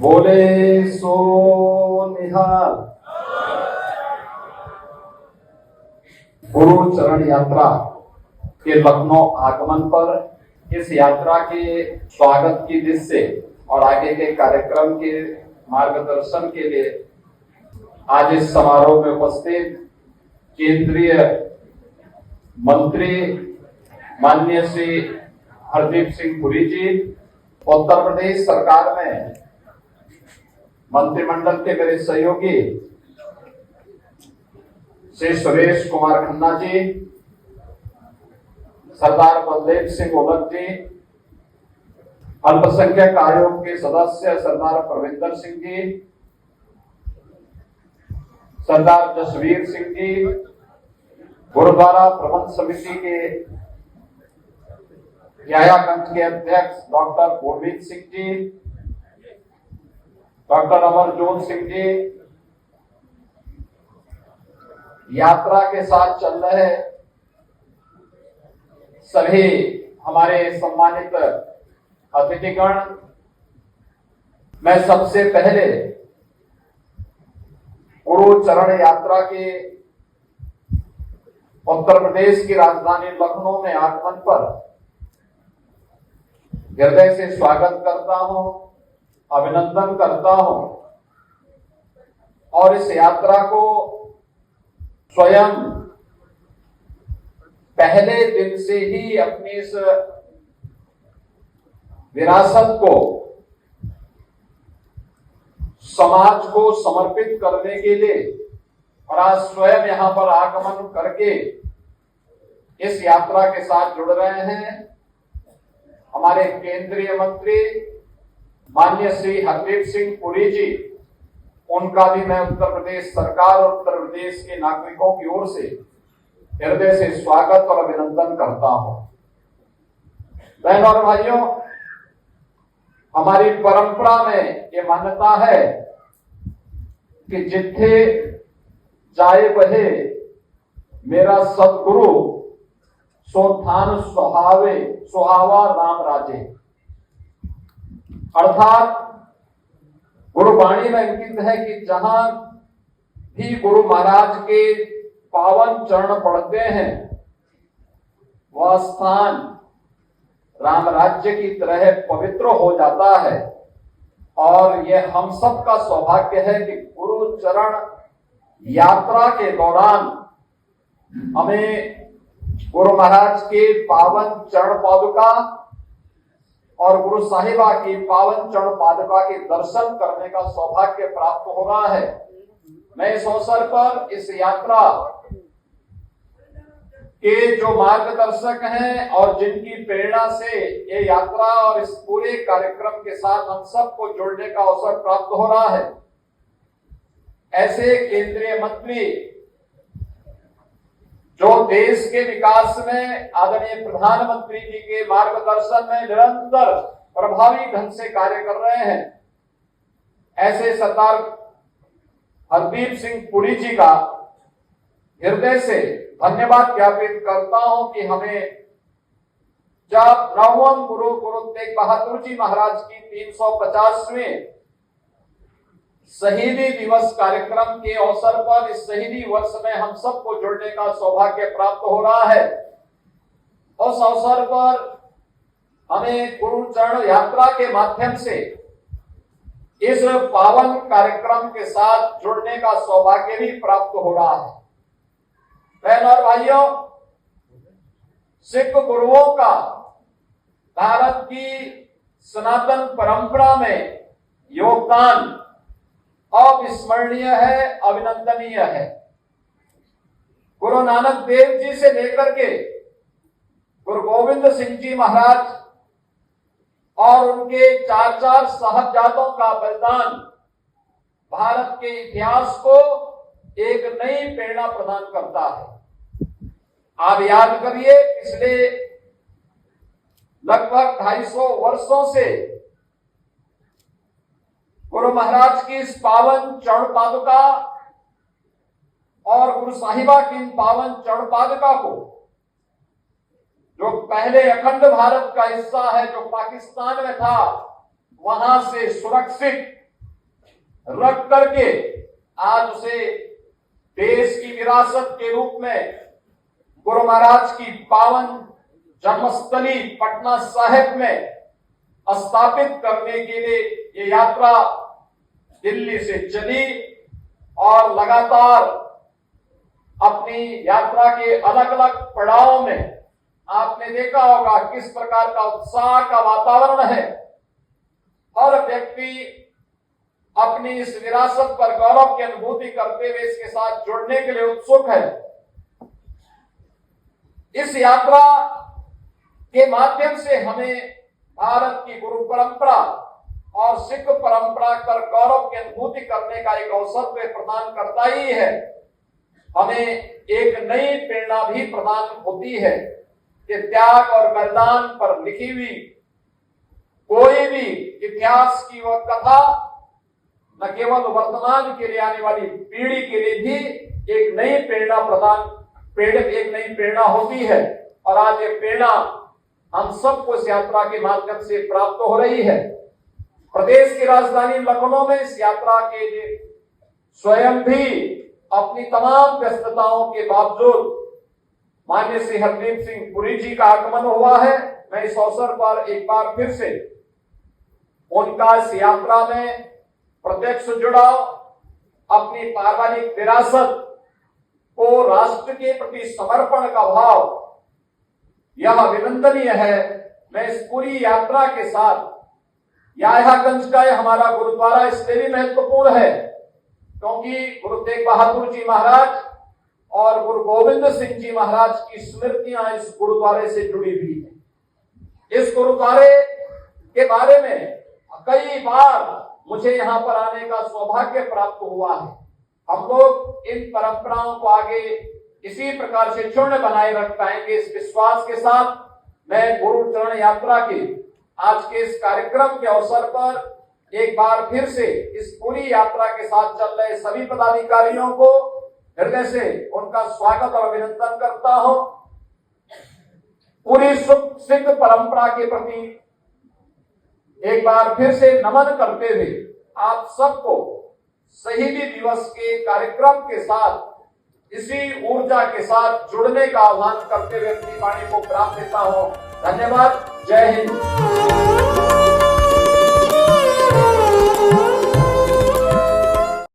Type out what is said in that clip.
बोले सो निहाल। गुरु चरण यात्रा के लखनऊ आगमन पर इस यात्रा के स्वागत की दृष्टि से और आगे के कार्यक्रम के मार्गदर्शन के लिए आज इस समारोह में उपस्थित केंद्रीय मंत्री माननीय श्री हरदीप सिंह पुरी जी, उत्तर प्रदेश सरकार में मंत्रिमंडल के मेरे सहयोगी श्री सुरेश कुमार खन्ना जी, सरदार बलदेव सिंह ओलख जी, अल्पसंख्यक आयोग के सदस्य सरदार परविंदर सिंह जी, सरदार जसवीर सिंह जी, गुरुद्वारा प्रबंध समिति के यायागंज के अध्यक्ष डॉक्टर गुरमीत सिंह जी, डॉक्टर अमरजोत सिंह जी, यात्रा के साथ चल रहे सभी हमारे सम्मानित अतिथिगण, मैं सबसे पहले गुरु चरण यात्रा के उत्तर प्रदेश की राजधानी लखनऊ में आगमन पर हृदय से स्वागत करता हूं, अभिनंदन करता हूं और इस यात्रा को स्वयं पहले दिन से ही अपनी इस विरासत को समाज को समर्पित करने के लिए और आज स्वयं यहां पर आगमन करके इस यात्रा के साथ जुड़ रहे हैं हमारे केंद्रीय मंत्री माननीय श्री हरदीप सिंह पुरी जी। उनका भी मैं उत्तर प्रदेश सरकार और उत्तर प्रदेश के नागरिकों की ओर से हृदय से स्वागत और अभिनंदन करता हूं। बहनों और भाइयों, हमारी परंपरा में ये मान्यता है कि जिथे जाए बहे मेरा सदगुरु सो थान सुहावा नाम राजे। अर्थात गुरुवाणी में अंकित है कि जहां भी गुरु महाराज के पावन चरण पड़ते हैं वह स्थान राम राज्य की तरह पवित्र हो जाता है। और यह हम सब का सौभाग्य है कि गुरु चरण यात्रा के दौरान हमें गुरु महाराज के पावन चरण पादुका और गुरु साहिबा की पावन चरण पादुका के दर्शन करने का सौभाग्य प्राप्त हो रहा है। मैं इस अवसर पर इस यात्रा के जो मार्गदर्शक हैं और जिनकी प्रेरणा से ये यात्रा और इस पूरे कार्यक्रम के साथ हम सबको जुड़ने का अवसर प्राप्त हो रहा है, ऐसे केंद्रीय मंत्री जो देश के विकास में आदरणीय प्रधानमंत्री जी के मार्गदर्शन में निरंतर प्रभावी ढंग से कार्य कर रहे हैं, ऐसे सरदार हरदीप सिंह पुरी जी का हृदय से धन्यवाद ज्ञापित करता हूं कि हमें जब 9वें गुरु तेग बहादुर जी महाराज की 350वें शहीदी दिवस कार्यक्रम के अवसर पर इस शहीदी वर्ष में हम सबको जुड़ने का सौभाग्य प्राप्त हो रहा है। उस अवसर पर हमें गुरु चरण यात्रा के माध्यम से इस पावन कार्यक्रम के साथ जुड़ने का सौभाग्य भी प्राप्त हो रहा है। बहनों और भाइयों, सिख गुरुओं का भारत की सनातन परंपरा में योगदान अविस्मरणीय है, अभिनंदनीय है। गुरु नानक देव जी से लेकर के गुरु गोविंद सिंह जी महाराज और उनके चार साहबजादों का बलिदान भारत के इतिहास को एक नई प्रेरणा प्रदान करता है। आप याद करिए, पिछले लगभग 250 वर्षों से गुरु महाराज की इस पावन चरण पादुका और गुरु साहिबा की पावन चरण पादुका को जो पहले अखंड भारत का हिस्सा है, जो पाकिस्तान में था, वहां से सुरक्षित रख करके आज उसे देश की विरासत के रूप में गुरु महाराज की पावन जन्मस्थली पटना साहिब में स्थापित करने के लिए ये यात्रा दिल्ली से चली और लगातार अपनी यात्रा के अलग अलग पड़ावों में आपने देखा होगा किस प्रकार का उत्साह का वातावरण है। हर व्यक्ति अपनी इस विरासत पर गौरव की अनुभूति करते हुए इसके साथ जुड़ने के लिए उत्सुक है। इस यात्रा के माध्यम से हमें भारत की गुरु परंपरा और सिख परंपरा पर गौरव की अनुभूति करने का एक अवसर वे प्रदान करता ही है, हमें एक नई प्रेरणा भी प्रदान होती है कि त्याग और बलिदान पर लिखी हुई कोई भी इतिहास की वह कथा न केवल वर्तमान के लिए आने वाली पीढ़ी के लिए भी एक नई प्रेरणा होती है। और आज ये प्रेरणा हम सबको इस यात्रा के माध्यम से प्राप्त हो रही है। प्रदेश की राजधानी लखनऊ में इस यात्रा के लिए स्वयं भी अपनी तमाम व्यस्तताओं के बावजूद माननीय श्री हरदीप सिंह पुरी जी का आगमन हुआ है। मैं इस अवसर पर एक बार फिर से उनका इस यात्रा में प्रत्यक्ष जुड़ाव, अपनी पारिवारिक विरासत को राष्ट्र के प्रति समर्पण का भाव यह अभिनंदनीय है। मैं इस पूरी यात्रा के साथ यायागंज का हमारा गुरुद्वारा इसलिए भी महत्वपूर्ण है क्योंकि गुरु तेग बहादुर जी महाराज और गुरु गोविंद सिंह जी महाराज की स्मृतियां इस गुरुद्वारे से जुड़ी हुई है। इस गुरुद्वारे के बारे में कई बार मुझे यहाँ पर आने का सौभाग्य प्राप्त हुआ है। हम लोग इन परंपराओं को आगे इसी प्रकार से चूर्ण बनाए रख पाएंगे, इस विश्वास के साथ मैं गुरु चरण यात्रा के आज के इस कार्यक्रम के अवसर पर एक बार फिर से इस पूरी यात्रा के साथ चल रहे सभी पदाधिकारियों को हृदय से उनका स्वागत और अभिनंदन करता हूं। पूरी सिख परंपरा के प्रति एक बार फिर से नमन करते हुए आप सबको शहीदी दिवस के कार्यक्रम के साथ इसी ऊर्जा के साथ जुड़ने का आह्वान करते हुए अपनी वाणी को विराम देता हूं। धन्यवाद। जय हिंद।